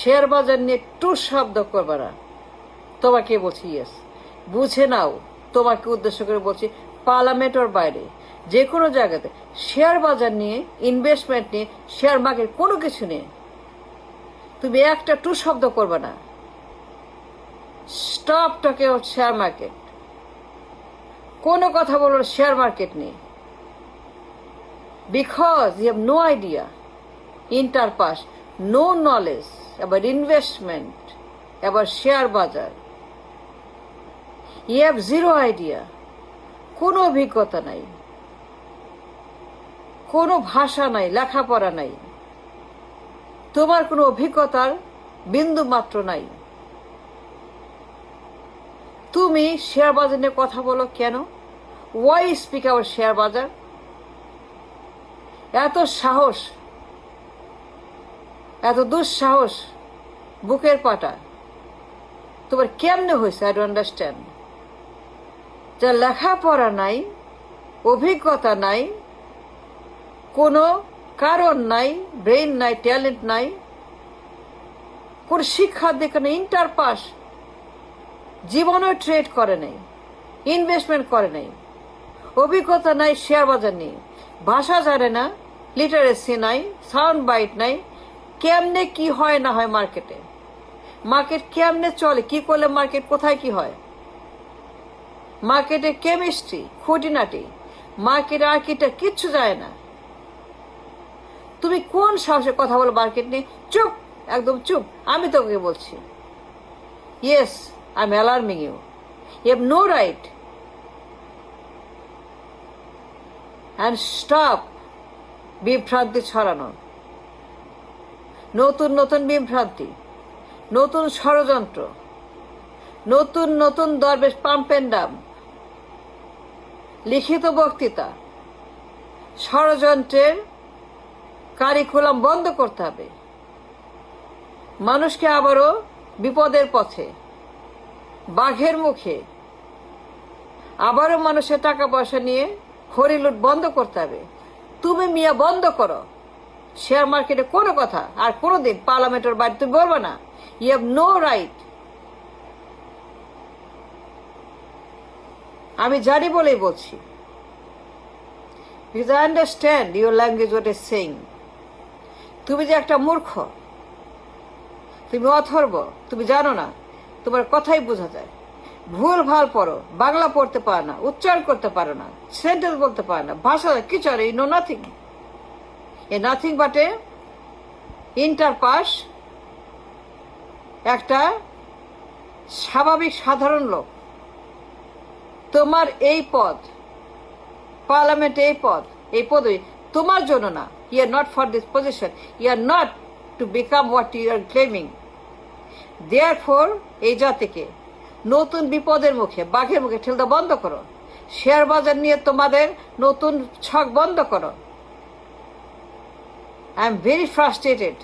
Share বাজার নিয়ে একটু শব্দ করবে না। তোমাকে বলছি, ইয়েস, বুঝে নাও, তোমাকে উদ্দেশ্য করে বলছি, পার্লামেন্টের বাইরে যে কোনো জায়গাতে শেয়ার বাজার নিয়ে, ইনভেস্টমেন্ট নিয়ে, শেয়ার মার্কেট কোনো কিছু নিয়ে তুমি একটা টু শব্দ করবে না। স্টপ টকে শেয়ার মার্কেট, কোনো কথা বলো শেয়ার মার্কেট নিয়ে, because you have no idea, inter pass, no knowledge about investment, about share বাজার। You have zero idea, কোনো অভিজ্ঞতা নাই, কোনো ভাষা নাই, লেখাপড়া নাই, তোমার কোনো অভিজ্ঞতার বিন্দু মাত্র নাই। তুমি শেয়ার বাজার নিয়ে কথা বলো কেন? ওয়াই স্পিক আওয়ার শেয়ার বাজার? এত সাহস, এত দুঃসাহস, বুকের পাটা তোমার কেমনে হয়েছে? I don't understand. যা লেখাপড়া নাই, অভিজ্ঞতা নাই, কোনো কারণ নাই, ব্রেইন নাই, ট্যালেন্ট নাই, কোন শিক্ষার দিকে নেই, ইন্টার পাস, জীবনেও ট্রেড করে নাই, ইনভেস্টমেন্ট করে নাই, অভিজ্ঞতা নাই শেয়ার বাজার নিয়ে, ভাষা জানে না, লিটারেসি নাই, সাউন্ড বাইট নাই, কেমনে কি হয় না হয় মার্কেটে, মার্কেট কেমনে চলে, কি করলে মার্কেট কোথায় কি হয়, মার্কেটের কেমিস্ট্রি, খুঁটিনাটি, মার্কেট আর্কিটেক্ট কিচ্ছু যায় না। তুমি কোন সাহসে কথা বলো মার্কেট নিয়ে? চুপ, একদম চুপ। আমি তোকে বলছি, yes, I am alarming you, you have no right, and stop বিভ্রান্তি ছড়ানো, নতুন নতুন বিভ্রান্তি, নতুন ষড়যন্ত্র, নতুন নতুন দরবেশ পাম্প এন্ড ডাম্প, লিখিত বক্তৃতা, ষড়যন্ত্রের কারিকুলাম বন্ধ করতে হবে। মানুষকে আবারও বিপদের পথে, বাঘের মুখে, আবারও মানুষের টাকা পয়সা নিয়ে হরিলুট বন্ধ করতে হবে। তুমি মিয়া বন্ধ করো শেয়ার মার্কেটে কোনো কথা, আর কোনোদিন পার্লামেন্টের বাইরে তুমি বলবে না। You have no right. আমি জানি বলেই বলছি, because I understand your language what is saying. তুমি যে একটা মূর্খ, তুমি অথর্ব, তুমি জানো না, তোমার কথাই বোঝা যায়। ভুল ভাল পড়ো, বাংলা পড়তে পারো না, উচ্চারণ করতে পারো না, সেন্টেন্স বলতে পারো না, ভাষা কিছু আর you know nothing. A nothing but a inter pass, একটা স্বাভাবিক সাধারণ লোক। তোমার এই পদ, পার্লামেন্টে এই পদই তোমার জন্য না। You are not for this position, you are not to become what you are claiming. Therefore এই জাতিকে নতুন বিপদের মুখে, বাঘের মুখে ঠেলতে বন্ধ করো। শেয়ার বাজার নিয়ে তোমাদের নতুন ছক বন্ধ করো। I am very frustrated.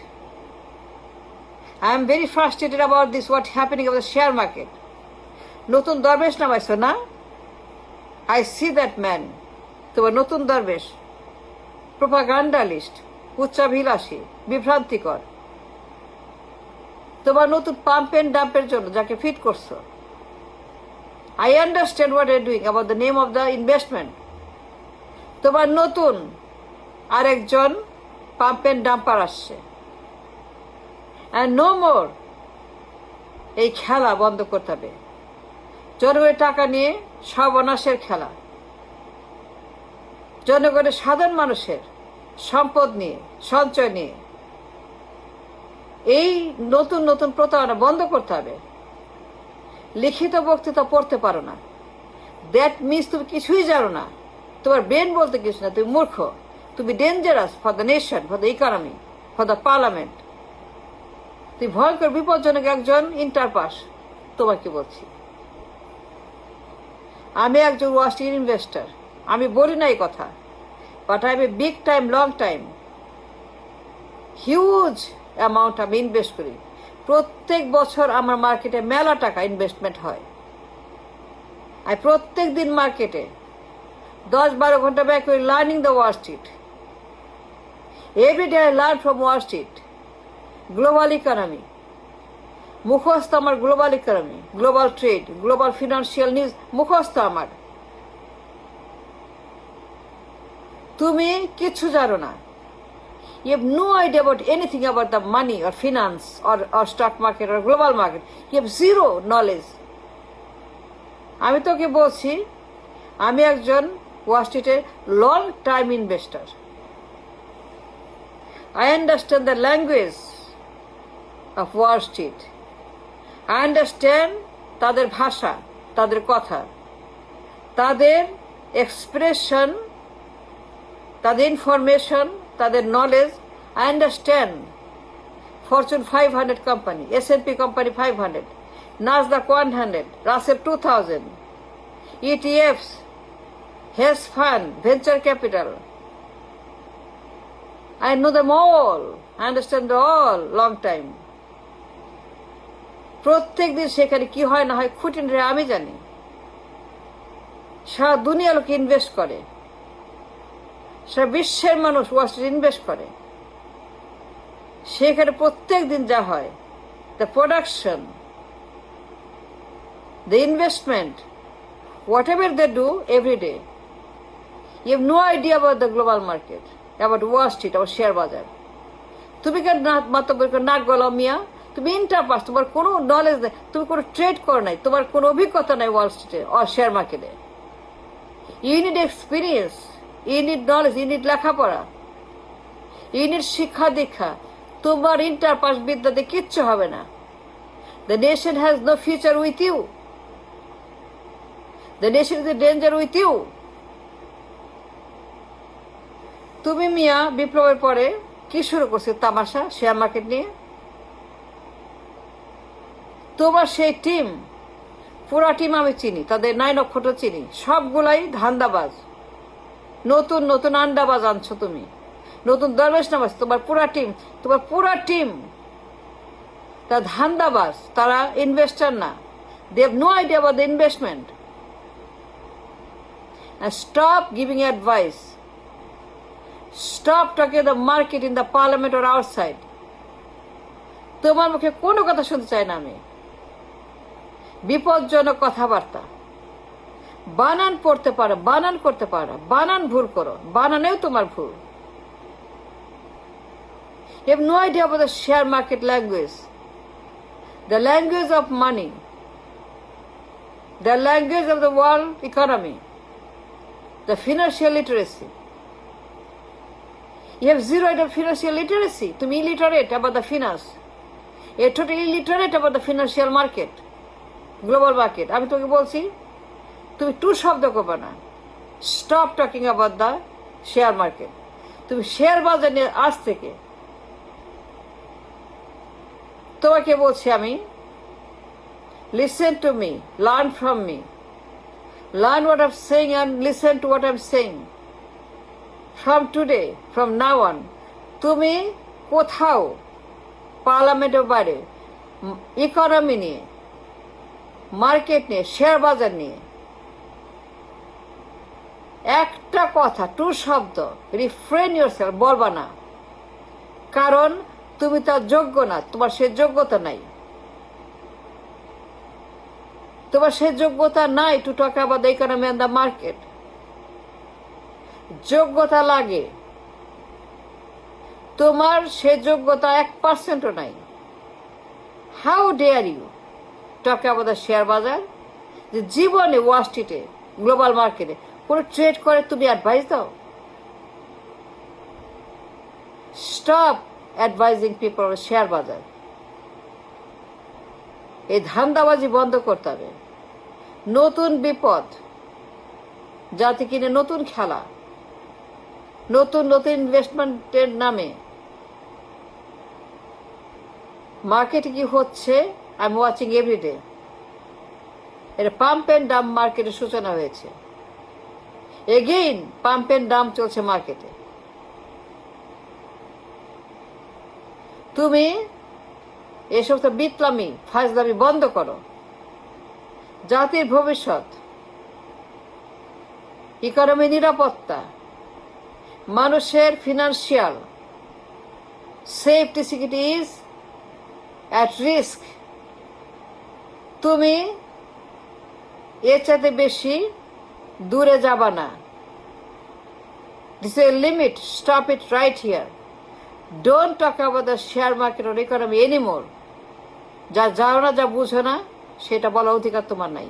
I am very frustrated about this, what happening of the share market. নতুন দরবেশ নামাইছো না? I see that man. তোমার নতুন দরবেশ, প্রোপাগান্ডালিস্ট, উচ্চাভিলাষী, বিভ্রান্তিকর। তোমার নতুন পাম্প এন্ড ডাম্পের জন্য যাকে ফিট করছো। I understand what you're doing about the name of the investment. তোমার নতুন আরেকজন পাম্প এন্ড ডাম্পার আসছে। And no more, এই খেলা বন্ধ করতে হবে। জনগণের টাকা নিয়ে সর্বনাশের খেলা, জনগণের সাধারণ মানুষের সম্পদ নিয়ে, সঞ্চয় নিয়ে এই নতুন নতুন প্রতারণা বন্ধ করতে হবে। লিখিত বক্তৃতা পড়তে পারো না, দ্যাট মিনস তুমি কিছুই জানো না, তোমার ব্রেন বলতে কিছু না, তুমি মূর্খ, তুমি dangerous for the nation, for the economy, for the parliament. তুই ভয়ঙ্কর বিপজ্জনক একজন ইন্টারপাস। তোমাকে বলছি, আমি একজন ওয়াল স্ট্রিট ইনভেস্টর, আমি বলি না এই কথা, but I M a big time, long time, huge amount আমি ইনভেস্ট করি। প্রত্যেক বছর আমার মার্কেটে মেলা টাকা ইনভেস্টমেন্ট হয়। আমি প্রত্যেক দিন মার্কেটে 10-12 ঘন্টা ব্যয় করি learning the Wall Street. Every day I learn from Wall Street, global economy, মুখস্থ আমার global economy, global trade, global financial news মুখস্থ আমার। তুমি কিচ্ছু জানো না। You have no idea about anything about the money or finance or stock market or global market. You have zero knowledge. আমি তোকে বলছি, আমি একজন ওয়াল স্ট্রিটের long time investor. I understand the language of Wall Street. I understand তাদের ভাষা, তাদের কথা, তাদের এক্সপ্রেশন, তাদের ইনফরমেশন, তাদের knowledge. I understand Fortune 500 company, S&P company 500, Nasdaq 100, Russell 2000, ETFs, hedge fund, venture capital. I know them all. I understand them all long time. প্রত্যেক দিন সেখানে কি হয় না হয় খুঁটিনাটি আমি জানি। সারা দুনিয়া লোক ইনভেস্ট করে, সারা বিশ্বের মানুষ ওয়াল স্ট্রিট ইনভেস্ট করে। সেখানে প্রত্যেক দিন যা হয়, the production, the investment, whatever they do every day. You have no idea about the global market, about Wall Street, আবার শেয়ার বাজার। তুমি কেন মাত্র নাক গলাও মিয়া? তুমি ইন্টারপাস, তোমার কোনো নলেজ নেই, তুমি কোনো ট্রেড করো নাই, তোমার কোনো অভিজ্ঞতা নাই ওয়াল স্ট্রিটে আর শেয়ার মার্কেটে। You need experience, you need knowledge, you need লেখাপড়া, ইউ নিড শিক্ষা দীক্ষা। তোমার ইন্টারপাস বিদ্যাতে কিচ্ছু হবে না। The nation has no future with you. The nation is a danger with you. তুমি মিয়া বিপ্লবের পরে কি শুরু করছে তামাশা শেয়ার মার্কেট নিয়ে? তোমার সেই টিম, পুরা টিম আমি চিনি, তাদের 9 নক্ষত্র চিনি, সবগুলাই ধান্দাবাজ। নতুন নতুন আন্ডাবাজ আনছো তুমি, নতুন দরবেশ নামাজ। তোমার পুরা টিম তা ধান্দাবাজ, তারা ইনভেস্টার না। They have no idea about the investment. And stop giving advice. Stop talking the market in the parliament or outside. তোমার মুখে কোনো কথা শুনতে চাই না আমি। বিপজ্জনক কথাবার্তা, বানান পড়তে পারো, বানান করতে পারো, বানান ভুল করো, বানানেও তোমার ভুল। You have no idea about the share market language, the language of money, the language of the world economy, the financial literacy. You have zero idea of financial literacy. তুমি illiterate about the finance. You're totally illiterate about the financial market, global market. আমি তোকে বলছি, তুমি two শব্দ করবে না। Stop talking about the share market. তুমি share বাজার নিয়ে আজ থেকে, তোমাকে বলছি আমি, listen to me, learn from me, learn what I am saying and listen to what I am saying. From today, from now on, তুমি কোথাও পার্লামেন্টের বাইরে ইকোনমি নিয়ে, মার্কেট নিয়ে, শেয়ার বাজার নিয়ে একটা কথা, টু শব্দ, রিফ্রেন ইয়োরসেলফ বলবা না। কারণ তুমি তার যোগ্য না, তোমার সে যোগ্যতা নাই। তোমার সে যোগ্যতা নাই to talk about the economy and the market. যোগ্যতা লাগে, তোমার সে যোগ্যতা 1%ও নাই। How dare you talk about the share বাজার? যে জীবনে ওয়াল স্ট্রিটে, গ্লোবাল মার্কেটে কোনো ট্রেড করে তুমি অ্যাডভাইস দাও? Stop advising people on share বাজার। এই ধান্দাবাজি বন্ধ করতে হবে। নতুন বিপদ, যাতে কিনে নতুন খেলা, নতুন নতুন ইনভেস্টমেন্টের নামে মার্কেটে কি হচ্ছে আই এম ওয়াচিং এভরিডে। এটা পাম্প অ্যান্ড ডাম্প মার্কেটের সূচনা হয়েছে। এগেইন পাম্প অ্যান্ড ডাম্প চলছে মার্কেটে। তুমি এই সমস্ত বিপ্লবী ফাজলামি বন্ধ করো। জাতির ভবিষ্যৎ, ইকোনমি নিরাপত্তা, মানুষের financial safety security is at risk তুমি এর চাইতে বেশি দূরে যাবা না। This is a limit. Stop it right here. Don't talk about the share market or economy anymore. যা জানো না, যা বুঝো না, সেটা বলার অধিকার তোমার নাই।